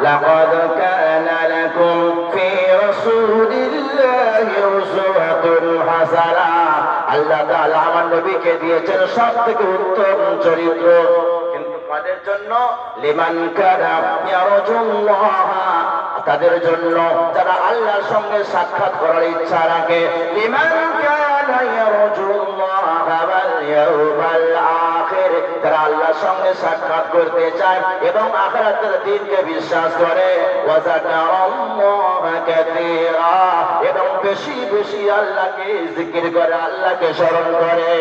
লাকাদ কানা লাকুম ফি রাসূলিল্লাহি উসওয়াতুন হাসানাহ। আল্লাহ তাআলা আমার নবীকে দিয়েছেন সবথেকে উত্তম চরিত্র, কিন্তু কাদের জন্য? লিমান কানা ইয়ারজুল্লাহ, তাদের জন্য যারা আল্লাহর সঙ্গে সাক্ষাৎ করার ইচ্ছা রাখে। লিমান কানা ইয়ারজুল্লাহ ওয়াল ইয়াউমাল আখির, যারা আল্লাহর সঙ্গে সাক্ষাৎ করতে চায় এবং আখিরাতের দিনকে বিশ্বাস করে। ওয়া যাকারাল্লাহা কাসীরা, এবং বেশি বেশি আল্লাহকে জিকির করে, আল্লাহকে স্মরণ করে।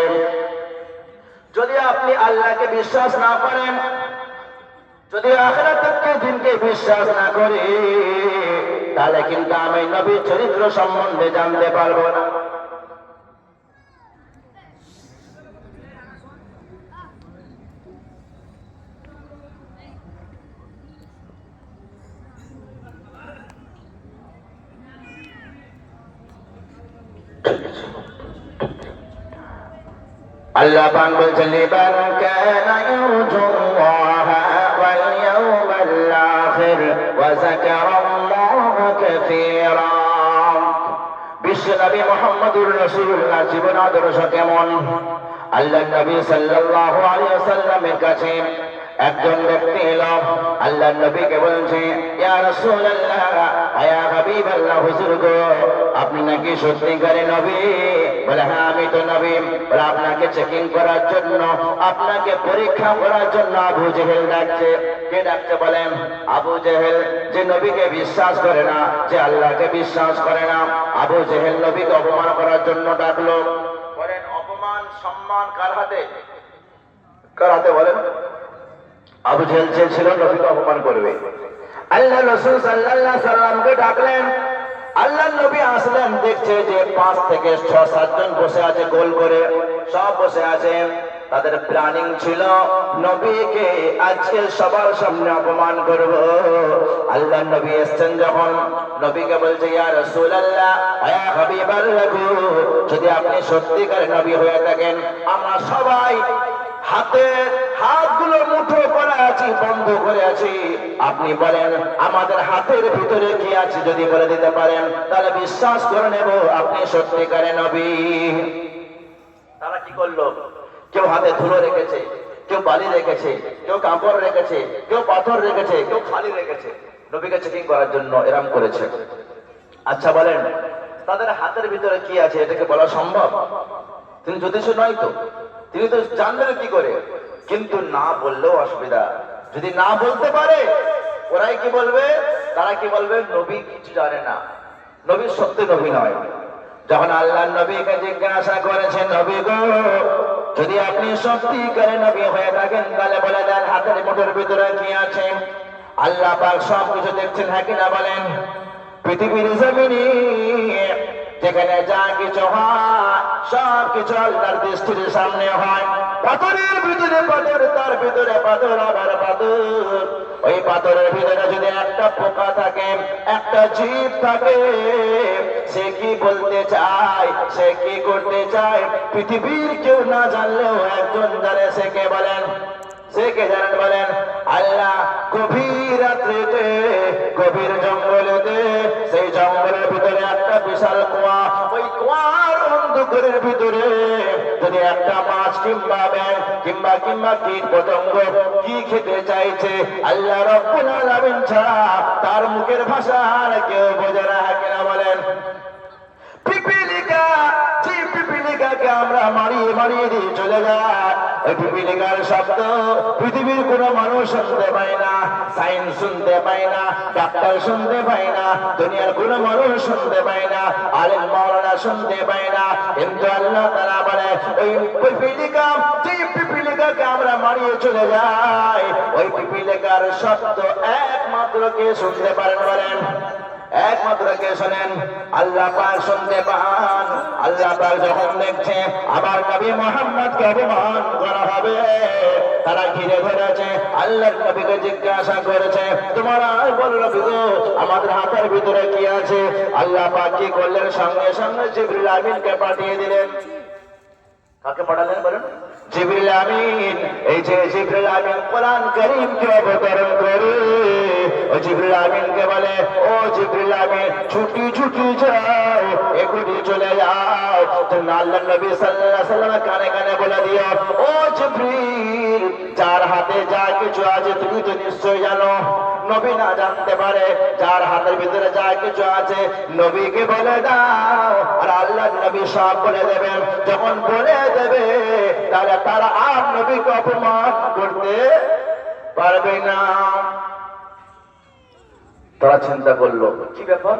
যদি আপনি আল্লাহকে বিশ্বাস না করেন, যদি আখিরাতের দিনকে বিশ্বাস না করি, তাহলে কিন্তু আমি নবীর চরিত্র সম্বন্ধে জানতে পারবো না। আল্লাহ পাক বলছেন লিমান কানা ইয়ারজুল্লাহ ওয়াল ইয়াউমাল আখির ওয়া যাকারাল্লাহা কাসীরা। বিশ্ব নবী মুহাম্মদুর রাসূলুল্লাহ জীবন আদর্শ কেমন? আল্লাহর নবী সাল্লাল্লাহু আলাইহি ওয়াসাল্লামের কাছে একজন ব্যক্তি এলো, আল্লাহর নবীকে বলছে, ইয়া রাসূলুল্লাহ, ইয়া হাবিবাল্লাহ, হুজুর গো, আপনি নাকি সত্যিকারে নবী? বলে, হ্যাঁ আমি তো নবী। বলে, আপনাকে চেকিং করার জন্য, আপনাকে পরীক্ষা করার জন্য আবু জেহেল ডাকছে। কে ডাকছে বলেন? আবু জেহেল, যে নবীকে বিশ্বাস করে না, যে আল্লাহকে বিশ্বাস করে না। আবু জেহেল নবীকে অপমান করার জন্য ডাকলো। বলেন, অপমান সম্মান কার হাতে? কার হাতে বলেন? আবু জেহেল চেয়েছিল নবীকে অপমান করবে। আল্লাহ রাসূল সাল্লাল্লাহু আলাইহি সাল্লামকে ডাকলেন। আল্লাহর নবী আসলেন, দেখছে যে 5 থেকে 6-7 জন বসে আছে, গোল করে সব বসে আছে। তাদের প্ল্যানিং ছিল নবীকে আজকে সবার সামনে অপমান করব। আল্লাহর নবী এসেছেন যখন, নবীকে বলছে, ইয়া রাসূলুল্লাহ, ইয়া হাবিবাল্লাহ, যদি আপনি সত্যিকারের নবী হয়ে থাকেন, আমরা সবাই হাতগুলো মুঠো করে আছি, বন্ধ করে আছি। আপনি বলেন আমাদের হাতের ভিতরে কি আছে, যদি বলে দিতে পারেন তাহলে বিশ্বাস করে নেব আপনি সত্যিকারের নবী। তারা কি করলো? কেউ হাতে ধুলো রেখেছে, কেউ বালি রেখেছে, কেউ কাপড় রেখেছে, কেউ পাথর রেখেছে, কেউ খালি রেখেছে, নবীকে চেকিং করার জন্য এরকম করেছে। আচ্ছা বলেন, তাদের হাতের ভিতরে কি আছে এটাকে বলা সম্ভব? তিনি জ্যোতিষ নয় তো, তিনি তো জানবেন কি করে? কিন্তু না বললেও অসুবিধা। যদি না বলতে পারে, ওরাই কি বলবে? তারা কি বলবে? নবী কিছু জানে না, নবী সত্যি নবী নয়। যখন আল্লাহর নবীকে জিজ্ঞাসা করেছেন, নবী গো, যদি আপনি সত্যিকারের নবী হয়ে থাকেন তাহলে বলে দেন হাতের মুঠোর ভিতরে কি আছে। আল্লাহ পাক সবকিছু দেখছেন, হ্যাঁ কিনা বলেন? পৃথিবীর জমিনে যেখানে যা কিছু হয় সব কিছু আল্লাহর দৃষ্টির সামনে হয়। পাথরের ভিতরে পাথর, তার ভিতরে পাথর, আবার পাথর। ওই পাথরের ভিতরে যদি একটা পোকা থাকে, একটা জীব থাকে, সে কি বলতে চায়, সে কি করতে চায়, পৃথিবীর কেউ না জানলেও একজন জানে। সে কে বলেন? সে কে জানেন বলেন? আল্লাহ গভীর রাত্রিতে, গভীর জঙ্গলেতে, সেই জঙ্গলের ভিতরে একটা বিশাল কুয়া, ওই কুয়ার অন্ধকারের ভিতরে যদি একটা মাছ কিংবা ব্যাঙ কিংবা কিংবা কীট পতঙ্গ কি খেতে চাইছে, আল্লাহ রাব্বুল আলামিন ছাড়া তার মুখের ভাষা আর কেউ বোঝে না, কিনা বলেন? পিপিলিকা, যে পিপিলিকাকে আমরা মারিয়ে মারিয়ে দিয়ে চলে যায়, ওই পিপিলিকার শব্দ পৃথিবীর কোনো মানুষ শুনতে পায় না, সায়েন্স শুনতে পায় না, ডাক্তার শুনতে পায় না, দুনিয়ার কোনো মানুষ শুনতে পায় না, আলেম মাওলানা শুনতে পায় না। কিন্তু আল্লাহ তাআলা বলে, ওই পিপিলিকা, যে পিপিলিকাকে আমরা মারিয়ে চলে যাই, ওই পিপিলিকার শব্দ একমাত্র কে শুনতে পারেন বলেন? একমাত্র কে শোনেন? আল্লাহ পাক শুনতে পান। আল্লাহ পাক যখন দেখছে আবার নবী মুহাম্মদকে অপমান করা হবে, তারা ঘিরে ধরেছে। আল্লাহর নবীকে জিজ্ঞাসা করেছে, তোমরা বলো নবী গো, আমাদের হাতের ভিতরে কি আছে? আল্লাহ পাক কি করলেন? সঙ্গে সঙ্গে জিবরিল আমিনকে পাঠিয়ে দিলেন। কাকে পাঠালেন বলেন? জিবরিল আমিন। এই যে জিবরিল আমিন কোরআন কারীমকে অবতরণ করে জিবরিল আমিনকে বলে, ও জিবরিল আমিন, ছুটি ছুটি যাও, এখনই চলে যাও। তো আল্লাহর নবী সাল্লাল্লাহু আলাইহি ওয়াসাল্লাম কানে কানে বলে দিও, ও জিবরিল, যার হাতে যা কিছু আছে তুমি তো নিশ্চয় জানো। নবী না জানতে পারে যার হাতের ভিতরে যা কিছু আছে, নবীকে বলে দাও, আর আল্লাহর নবী সব বলে দেবেন। যখন বলে দেবে তাহলে তারা আর নবীকে অপমান করতে পারবে না। তারা চিন্তা করলো, কি ব্যাপার,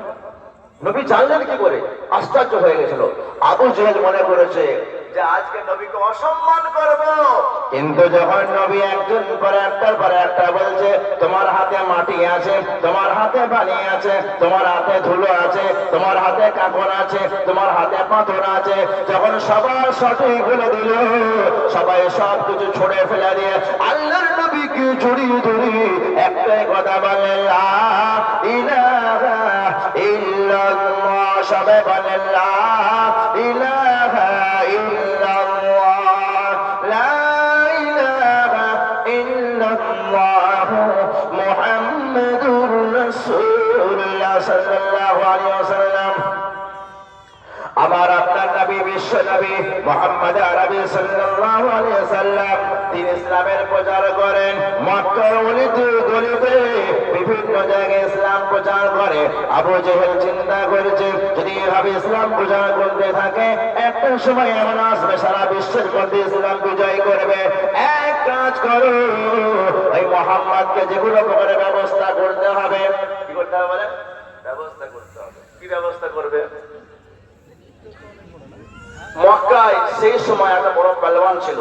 নবী জানলেন কি করে? আশ্চর্য হয়ে গেছিল। আবু জেহেল মনে করেছে যে আজকে নবীকে অসম্মান করব, কিন্তু যখন নবী একজন পরে একটার পরে একটা বলছে, তোমার হাতে মাটি আছে, তোমার হাতে পানি আছে, তোমার হাতে ধুলো আছে, তোমার হাতে কাপড় আছে, তোমার হাতে পাথর আছে, যখন সবার সঠিক বলে দিল, সবাই সব কিছু ছুড়ে ফেলে দিয়ে আল্লাহর নবীকে জড়িয়ে ধরি একটাই কথা বলে, লা ইলাহা ইল্লাল্লাহ। সবাই বলে, লা ইলাহা ইল্লাল্লাহ, লা ইলাহা ইল্লাল্লাহ মুহাম্মাদুর রাসূলুল্লাহ সাল্লাল্লাহু আলাইহি ওয়াসাল্লাম। আমার আপনার নবী, বিশ্ব নবী মুহাম্মদ আরবি সাল্লাল্লাহু আলাইহি ওয়াসাল্লাম, তিনি ইসলামের প্রচার করেন। মক্কার অলিতে গলিতে বিভিন্ন জায়গায় ইসলাম প্রচার করে। আবু জেহেল চিন্তা করেছে, যদি এভাবে ইসলাম প্রচার করতে থাকে, একটা সময় এমন আসবে সারা বিশ্বের মধ্যে ইসলাম বিজয় করবে। এক কাজ করো, ওই মুহাম্মদকে যেগুলো প্রকারের ব্যবস্থা করতে হবে। কি করতে হবে বলে? ব্যবস্থা করতে হবে। কি ব্যবস্থা করবে? মক্কায় সেই সময় একটা বড় পালোয়ান ছিল।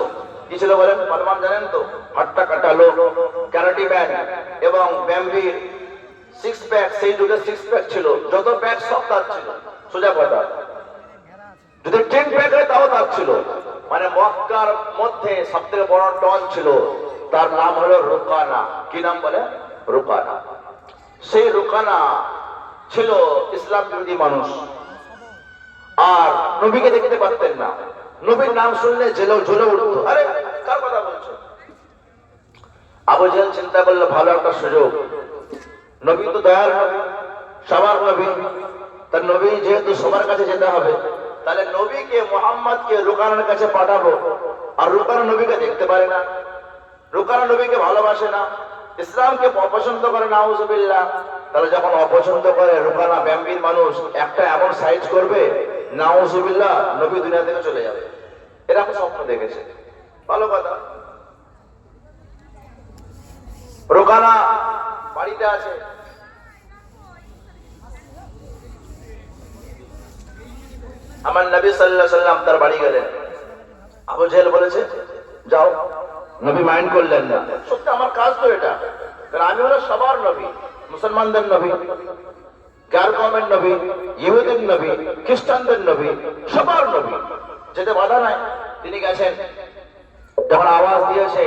কি ছিল বলেন? পালোয়ান জানেন তো? হাট্টা কাটা লোক, ক্যারাটি ম্যান এবং ব্যাম্বি সিক্স প্যাক। সেই যুগে সিক্স প্যাক ছিল, যত প্যাক সব তার ছিল। সোজা কথা, যদি 10 প্যাক হয় তাও তার ছিল। মানে মক্কার মধ্যে সব থেকে বড় ডন ছিল, তার নাম হলো রুকানা। কি নাম বলে? রুকানা। সেই রুকানা ছিল ইসলাম বিরোধী মানুষ, আর নবীকে দেখতে পারতেন না। নবীর নাম শুনলে জ্বলে উঠতো। আরে কার কথা বলছো? আবু জেহেল চিন্তা করলো, ভালো একটা সুযোগ, নবী তো দয়ার নবী, সবার নবী, তার নবী যেহেতু সবার কাছে যেতে হবে, তাহলে নবীকে মুহাম্মদকে রুকানার কাছে পাঠাবো। আর রুকানা নবীকে দেখতে পারে না, রুকানা নবীকে ভালোবাসে না, ইসলামকে অপছন্দ করে, নাউজুবিল্লাহ। তাহলে যখন অপছন্দ করে, রুকানা ব্যাম্বির মানুষ একটা এমন সাইজ করবে, নাউজুবিল্লাহ, নবী দুনিয়া থেকে চলে যাবে। এরকম স্বপ্ন দেখেছে। ভালো কথা, রুকানা বাড়িতে আছে। আমার নবী সাল্লাল্লাহু আলাইহি ওয়াসাল্লাম তার বাড়ি গেলেন। আবু জেহেল বলেছে, যাও। নবী মাইন্ড করলেন না। সত্যি আমার কাজ তো এটা, কারণ আমি হলো সবার নবী, মুসলমানদের নবী, গার কওমের নবী, ইহুদির নবী, খ্রিস্টানদের নবী, সবার নবী, যেতে বাধা নাই। তিনি গেছেন, যখন আওয়াজ দিয়েছে,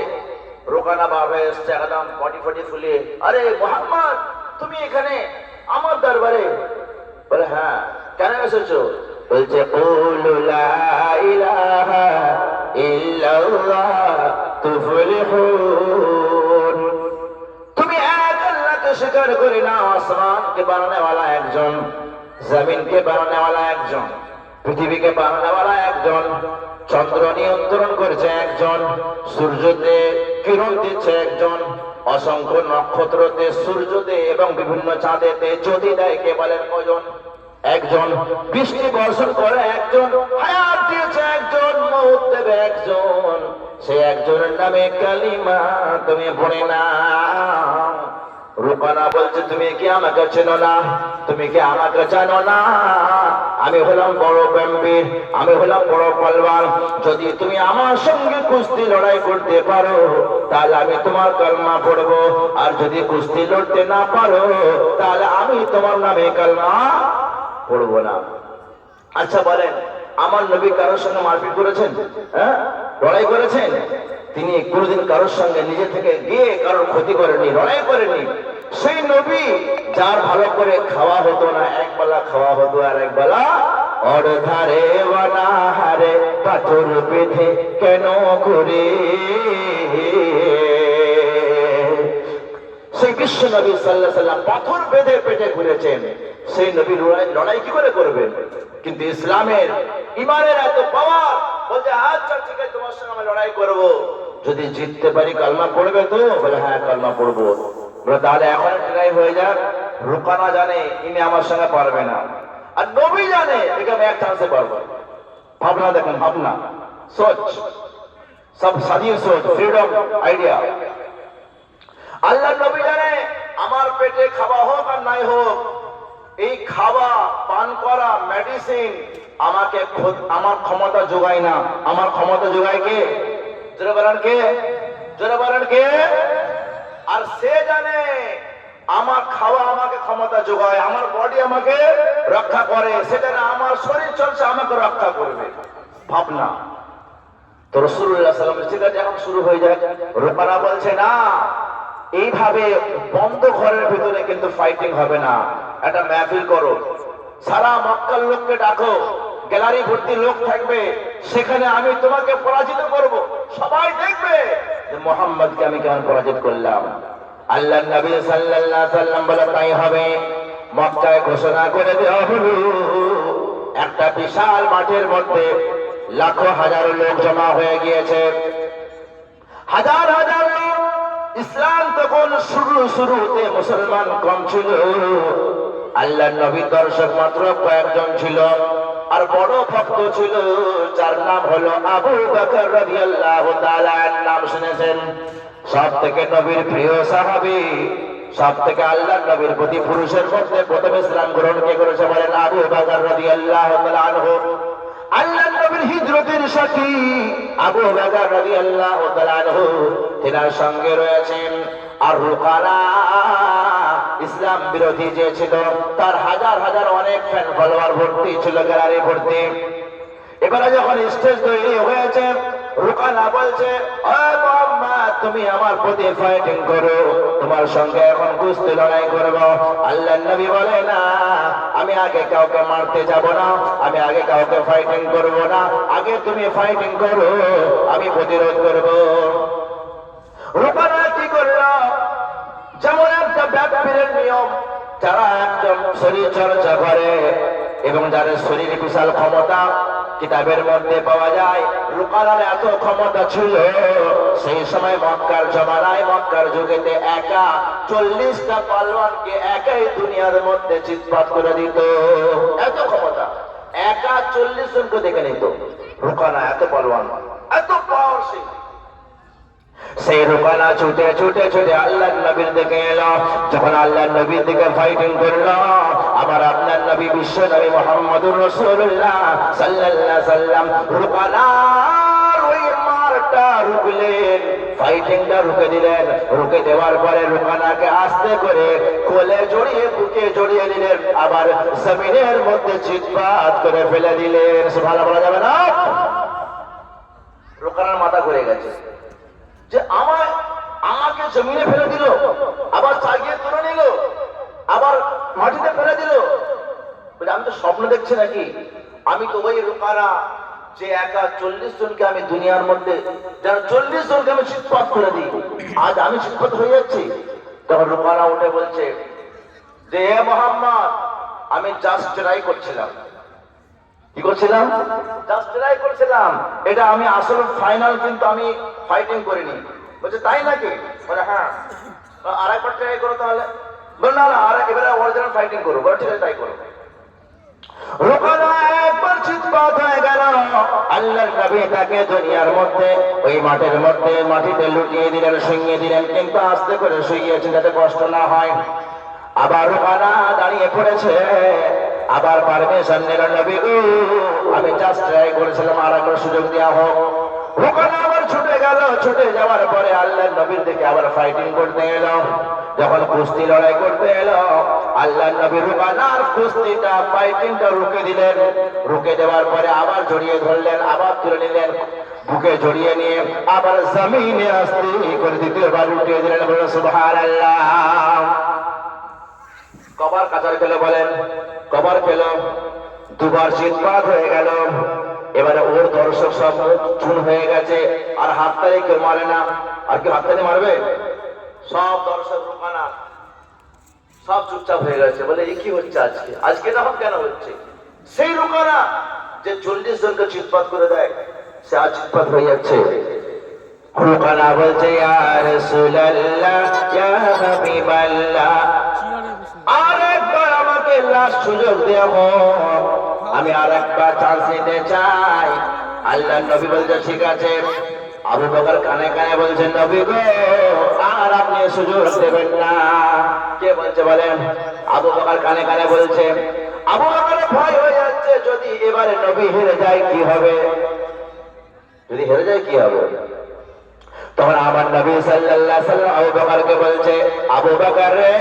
রোকানা বার হয়ে এসছে, একদম বডি ফডি ফুলিয়ে, আরে মুহাম্মদ, তুমি এখানে আমার দরবারে? বলে, হ্যাঁ, কেন এসেছো? বলছে, কুলু লা ইলাহা ইল্লাল্লাহ তুফলিহুন। তুমি এক আল্লাহকে স্বীকার করে নাও। আসমানকে বানানে ওয়ালা একজন, জমিনকে বানানে ওয়ালা একজন, পৃথিবীকে বানানে ওয়ালা একজন, চন্দ্র নিয়ন্ত্রণ করছে একজন, সূর্যতে কিরণ দিচ্ছে একজন, অসংখ্য নক্ষত্রতে, সূর্যতে এবং বিভিন্ন চাঁদেতে জ্যোতি দেয় কে বলেন কজন? একজন। বৃষ্টি বর্ষণ করে একজন, হায়াত দিয়েছে একজন, মউত দেবে একজন। সে একজনের নামে কালিমা তুমি পড়ে নাও। রুকানা বলছে, তুমি কি আমাকে চেনো না? তুমি কি আমাকে জানো না? আমি হলাম বড় ব্যাম্বির, আমি হলাম বড় পালওয়ান। যদি তুমি আমার সঙ্গে কুস্তি লড়াই করতে পারো, তাহলে আমি তোমার কালমা পড়বো, আর যদি কুস্তি লড়তে না পারো, তাহলে আমি তোমার নামে কালমা পড়বো না। আচ্ছা বলেন, আমার নবী কারোর সঙ্গে মারপিট করেছেন? হ্যাঁ, লড়াই করেছেন? তিনি কোনদিন কারোর সঙ্গে নিজে থেকে গিয়ে কারোর ক্ষতি করেননি, লড়াই করেননি। সেই নবী যার ভালো করে খাওয়া হতো না, একবেলা খাওয়া হতো আর একবেলা অর্ধারে বানাহারে পাথর বেঁধে কেন করে। সেই বিশ্ব নবী সাল্লাল্লাহু আলাইহি সাল্লাম পাথর বেঁধে পেটে ঘুরেছেন, সেই নবী লড়াই কি করে করবেন? কিন্তু ইসলামের ইমানের এত পাওয়ার, বলছে আচ্ছা ঠিক আছে তোমার সঙ্গে আমি লড়াই করব, যদি জিততে পারি কালমা পড়বে তো? বলে হ্যাঁ কালমা পড়বো। বলে তাহলে এখন ট্রাই হয়ে যাক। রুকানা জানে ইনি আমার সঙ্গে পারবে না, আর নবী জানে একে আমি এক চান্সে পারবো। ভাবনা দেখেন, ভাবনা, সোচ, সব সাজিয়ে সোচ, ফ্রিডম আইডিয়া। আল্লাহ নবী জানে আমার পেটে খাওয়া হোক আর নাই হোক, এই খাওয়া পান করা মেডিসিন আমাকে আমার ক্ষমতা যোগায় না। আমার ক্ষমতা যোগায় কে? জোরে বলেন কে? জোরে বলেন কে? আর সে জানে আমার খাওয়া আমাকে ক্ষমতা যোগায়, আমার বডি আমাকে রক্ষা করে, সেটা না আমার শরীর চর্চা আমাকে রক্ষা করবে। ভাবনা তো রাসূলুল্লাহ সাল্লাল্লাহু আলাইহি ওয়াসাল্লাম ঠিক আছে এখন শুরু হয়ে যায়। রুকানা বলছে না, এইভাবে বন্ধ ঘরের ভিতরে কিন্তু ফাইটিং হবে না, একটা মাহফিল করো, সারা মক্কার লোককে ডাকো, গ্যালারি ভর্তি লোক থাকবে, সেখানে আমি তোমাকে পরাজিত করব, সবাই দেখবে যে মুহাম্মদকে আমি কেমন পরাজিত করলাম। আল্লাহর নবী সাল্লাল্লাহু আলাইহি ওয়াসাল্লাম বলে তাই হবে। মক্কায় ঘোষণা করে দেওয়া হলো, একটা বিশাল মাঠের মধ্যে লাখো হাজারো লোক জমা হয়ে গিয়েছে, হাজার হাজার লোক। ইসলাম তখন শুরুতে মুসলমান কম ছিল, আল্লাহর নবীর দর্শক মাত্র কয়েকজন ছিল, আর বড় ভক্ত ছিল যার নাম হলো আবু বকর রাদিয়াল্লাহু তাআলা। নাম শুনেছেন? সব থেকে নবীর প্রিয় সাহাবী, সব থেকে আল্লাহর নবীর প্রতি পুরুষের মধ্যে প্রথম ইসলাম গ্রহণ কে করেছে বলেন? আবু বকর রাদিয়াল্লাহু তাআলা আনহু। আল্লাহর নবীর হিজরতের সাথী আবু বকর রাদিয়াল্লাহু তাআলা আনহু, তিনার সঙ্গে রয়েছেন। আর রুকানা ইসলাম বিরোধী যে ছিল, তার হাজার হাজার অনেক ফ্যান ফলোয়ার ভর্তি ছিল, গ্যালারি ভর্তি। এবারে যখন স্টেজ তৈরি হয়েছে, রুকানা বলছে ও মুহাম্মদ তুমি আমার প্রতি ফাইটিং করো, তোমার সঙ্গে এখন কুস্তি লড়াই করব। আল্লাহর নবী বলে না, আমি আগে কাউকে মারতে যাব না, আমি আগে কাউকে ফাইটিং করব না, আগে তুমি ফাইটিং করো, আমি প্রতিরোধ করব। রুকানা কি করলো? যেমন একটা ব্যাপারের নিয়ম, যারা একদম শরীর চর্চা করে এবং যাদের শরীরে বিশাল ক্ষমতা কিতাবের মধ্যে পাওয়া যায়, রুকানার এত ক্ষমতা ছিল সেই সময় মক্কার জমানায়, মক্কার যুগেতে একা 40টা পালোয়ানকে একাই দুনিয়ার মধ্যে চিৎপাত করে দিত। এত ক্ষমতা, একা 40 জনকে দেখে নিত। রুকানা এত পালোয়ান, এত পাওয়ারফুল। সেই রুকানা ছুটে ছুটে ছুটে আল্লাহর নবীর দিকে এলো। যখন আল্লাহর নবীর দিকে ফাইটিং করলো, আমার আপনার নবী বিশ্ব নবী মুহাম্মদুর রাসূলুল্লাহ সাল্লাল্লাহু আলাইহি সাল্লাম রুকানার ওই মারটা রুকলেন, ফাইটিংটা রুকে দিলেন। রুকে দেওয়ার পরে রুকানাকে আস্তে করে কোলে জড়িয়ে, বুকে জড়িয়ে দিলেন, আবার জমিনের মধ্যে চিৎপাত করে ফেলে দিলেন। সুবহানাল্লাহ বলা যাবে না? রুকানার মাথা ঘুরে গেছে যে আমাকে জমিনে ফেলে দিল, আবার চাগিয়ে তুলে নিল, আবার মাটিতে ফেলে দিল। আমি তো স্বপ্ন দেখছি নাকি? আমি তো ওই রুকানা যে একা 40 জনকে আমি দুনিয়ার মধ্যে, যারা 40 জনকে আমি চিৎপাত করে দিই, আজ আমি চিৎপাত হয়ে যাচ্ছি। তখন রুকানা উঠে বলছে যে হে মুহাম্মদ, আমি জাস্ট ট্রাই করছিলাম। কি করছিলাম? জাস্ট ট্রাই করছিলাম, এটা আমি আসলে ফাইনাল কিন্তু আমি ফাইটিং করিনি। বলছে তাই নাকি? বলে হ্যাঁ। আরেকবার ট্রাই করো তাহলে। বল না না, এবারে অরিজিনাল ফাইটিং করো। বলে ঠিক আছে তাই করো। রুকানা একবার চিৎপাত হয়ে গেল। আল্লাহর নবী তাকে দুনিয়ার মধ্যে ওই মাঠের মধ্যে মাটিতে লুটিয়ে দিলেন, শুইয়ে দিলেন, কিন্তু আস্তে করে শুইয়েছেন যাতে কষ্ট না হয়। আবার রুকানা দাঁড়িয়ে পড়েছে, আবার পারমিশন নিল নবী গো, আমি জাস্ট ট্রাই করেছিলাম, আর একবার সুযোগ দেওয়া হোক। রুকানা আবার ছুটে গেল। ছুটে যাওয়ার পরে আল্লাহর নবীর দিকে আবার ফাইটিং করতে এলো। যখন কুস্তি লড়াই করতে এলো, আল্লাহর নবী রুকানার কুস্তিটা, ফাইটিংটা রুকে দিলেন। রুকে দেওয়ার পরে আবার জড়িয়ে ধরলেন, আবার তুলে নিলেন, বুকে জড়িয়ে নিয়ে আবার জমিনে আস্তে করে দ্বিতীয়বার উঠিয়ে দিলেন। বলেন সুবহানাল্লাহ। কবার কাতার গেল বলেন? কবার পেল? দুবার চিৎপাত হয়ে গেল। এবারে ওর দর্শক সব চুন হয়ে গেছে, আর হাততালি কেউ মারে না। আর কেউ হাততালি মারবে? সব দর্শক রুকানা সব চুপচাপ হয়ে গেছে, বলে এই কি হচ্ছে আজকে, আজকে তখন কেন হচ্ছে? সেই রুকানা যে 40 জনকে চিৎপাত করে দেয়, সে আজ চিৎপাত হয়ে যাচ্ছে। রুকানা বলছে ইয়া রাসূলুল্লাহ ইয়া হাবিবাল্লাহ, আরেকবার আমাকে লাস্ট সুযোগ দেও, আমি আরেকবার চান্স নিতে চাই। আল্লাহর নবী বলছে ঠিক আছে। আবু বকর কানে কানে বলছেন নবী গো আর আপনি সুযোগ দেবেন না। কে বলছে বলেন? আবু বকর কানে কানে বলছে। আবু বকরের ভয় হয়ে যাচ্ছে, যদি এবারে নবী হেরে যায় কি হবে, যদি হেরে যায় কি হবে। তখন আমার নবী সাল্লাল্লাহু আলাইহি সাল্লাম আবু বকরকে বলছে আবু বকর রে,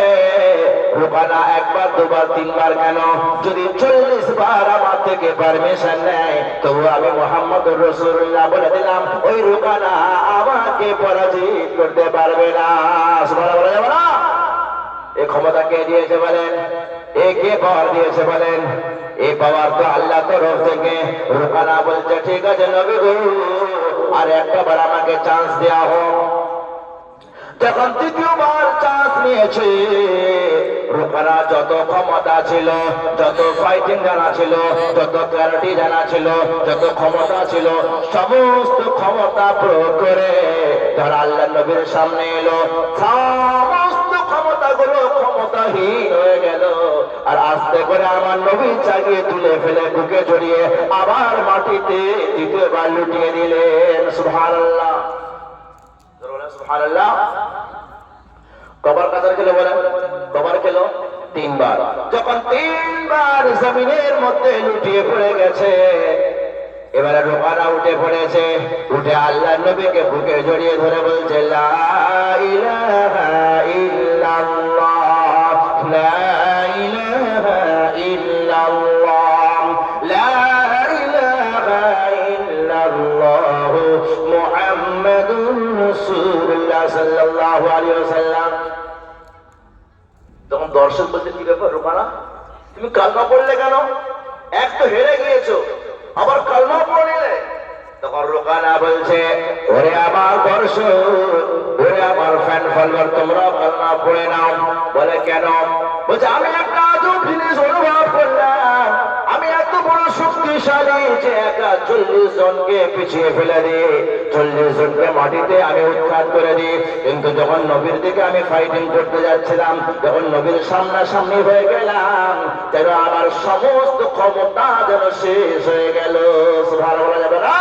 রুকানা একবার দুবার তিনবার কেন, যদি 40 বার আমার থেকে পারমিশন নেয় তবু আমি মুহাম্মদুর রাসূলুল্লাহ বলে দিলাম ওই রুকানা আমাকে পরাজিত করতে পারবে না। সুবহানাল্লাহ বলা যাবে না? এই ক্ষমতা কে দিয়েছে বলেন? এ কে পাওয়ার দিয়েছে বলেন? এই পাওয়ার তো আল্লাহ তরফ থেকে। রুকানা বলছে ঠিক আছে নবী গো আর একটা বার আমাকে চান্স দেয়া হোক। যখন তৃতীয়বার চান্স নিয়েছে, রুকানা যত ক্ষমতা ছিল, যত ফাইটিং জানা ছিল, যত ক্যারাটি জানা ছিল, যত ক্ষমতা ছিল, সমস্ত ক্ষমতা প্রয়োগ করে যারা আল্লাহ নবীর সামনে এলো, সমস্ত ক্ষমতাগুলো ক্ষমতাহীন হয়ে গেল। আর আস্তে করে আমার নবী চাগিয়ে তুলে ফেলে বুকে জড়িয়ে আবার মাটিতে দ্বিতীয়বার লুটিয়ে দিলেন। সুবহানাল্লাহ সুবহানাল্লাহ। কবার কাতার খেলো বলেন? কবার খেলো? 3 বার। যখন 3 বার জমিনের মধ্যে লুটিয়ে পড়ে গেছে, এবারে রুকানা উঠে পড়েছে, উঠে আল্লাহর নবীকে বুকে জড়িয়ে ধরে বলছে লা ইলাহা ইল্লাল্লাহ লা ইলাহা ইল্লাল্লাহ লা ইলাহা ইল্লাল্লাহ মুহাম্মাদুর রাসূলুল্লাহ সাল্লাল্লাহু আলাইহি ওয়াসাল্লাম। তখন দর্শক বলতে কি ব্যাপার রুকানা, তুমি কালমা পড়লে কেন? এক তো হেরে গিয়েছো আবার কালমা পড়লে। তখন রুকানা বলছে ওরে আমার দর্শক, ওরে আমার ফ্যান ফলোয়ার, তোমরা কালমা পড়ে নাও। বলে কেন? বলছে আমি একটা আজব জিনিস অনুভব করলাম, আমি এত বড় শক্তিশালী যে একা 40 জনকে পিছিয়ে ফেলে দিই, 40 জনকে মাটিতে আমি উৎখাত করে দিই। কিন্তু যখন নবীর দিকে আমি ফাইটিং করতে যাচ্ছিলাম, যখন নবীর সামনাসামনি হয়ে গেলাম, যেন আমার সমস্ত ক্ষমতা যেন শেষ হয়ে গেল। সুবহানাল্লাহ বলা যাবে না?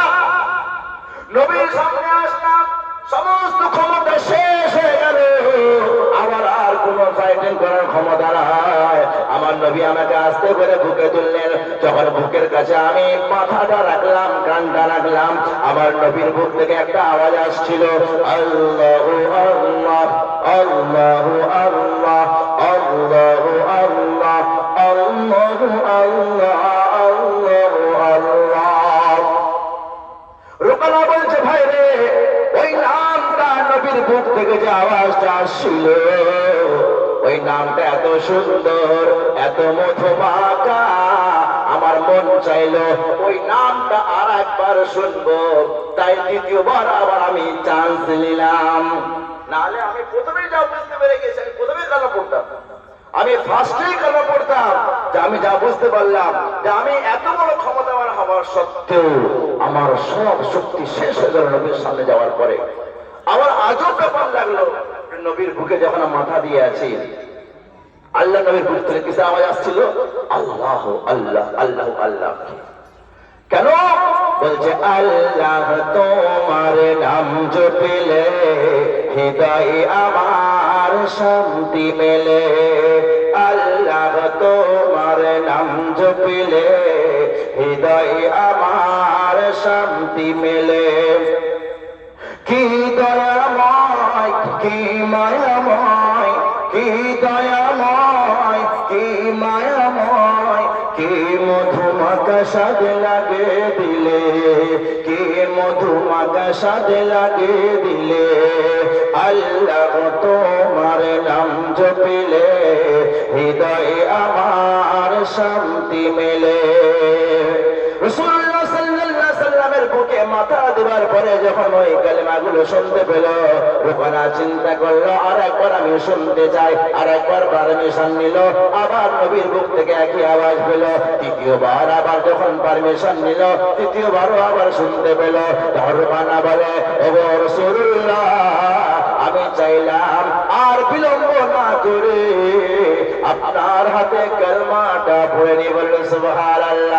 নবীর সামনে আসলাম, সমস্ত ক্ষমতা শেষ হয়ে গেল, আমার আর কোন ফাইটিং করার ক্ষমতা নাই। আমার নবী আমাকে আস্তে করে বুকে তুললেন, যখন বুকের কাছে আমি মাথাটা রাখলাম, কানটা রাখলাম, আমার নবীর বুক থেকে একটা আওয়াজ আসছিল আল্লাহু আল্লাহ আল্লাহু আল্লাহ আল্লাহু আল্লাহ আল্লাহু আল্লাহ আল্লাহু আল্লাহ। রুকানা বলছে ভাই রে, ওই নামটা নবীর বুক থেকে যে আওয়াজটা আসছিল, ওই নামটা এত সুন্দর, এত মধুমাখা, আমার মন চাইলো ওই নামটা আর একবার শুনবো। তাই দ্বিতীয়বার আবার আমি চান্স নিলাম। নাহলে আমি প্রথমেই যা বুঝতে পেরে গেছি, আমি প্রথমেই কালো পড়তাম, আমি ফার্স্টেই কালো পড়তাম, যে আমি যা বুঝতে পারলাম যে আমি এত বড় ক্ষমতাবান হওয়ার সত্ত্বেও আমার সব শক্তি শেষ হয়ে গেল নবীর সামনে যাওয়ার পরে। আমার আজব ব্যাপার লাগলো, নবীর বুকে যখন মাথা দিয়ে আছি, আল্লাহ নবীর বুক থেকে কিসে আওয়াজ আসছিল? আল্লাহ আল্লাহ আল্লাহ আল্লাহ। কেন? বলছে আল্লাহ তোমার নাম জপিলে হৃদয়ে আমার শান্তি মেলে, আল্লাহ তোমার নাম জপিলে হৃদয়ে আমার শান্তি মেলে। কি দয়াময়, কি মায়াময়, কি দয়াময়, কি মায়াময়, কি মধুমাখা স্বাদ লাগে দিলে, কি মধুমাখা স্বাদ লাগে দিলে, আল্লাহ তোমার নাম জপিলে হৃদয়ে আমার শান্তি মেলে। রাসূলুল্লাহ সাল্লাল্লাহু আলাইহি ওয়াসাল্লামের বুকে মাথা দেওয়ার পরে যখন ওই কালেমাগুলো শুনতে পেল, রুকানা চিন্তা করলো আর একবার আমি শুনতে চাই, আর একবার পারমিশন নিল, আবার নবীর মুখ থেকে একই আওয়াজ পেল। তৃতীয়বার আবার যখন পারমিশন নিল, তৃতীয়বারও আবার শুনতে পেল। রুকানা বলে, ওগো রাসূলুল্লাহ, আমি চাইলাম আর বিলম্ব না করে আপনার হাতে কালেমাটা পড়ে নি। বলল সুবহানাল্লাহ।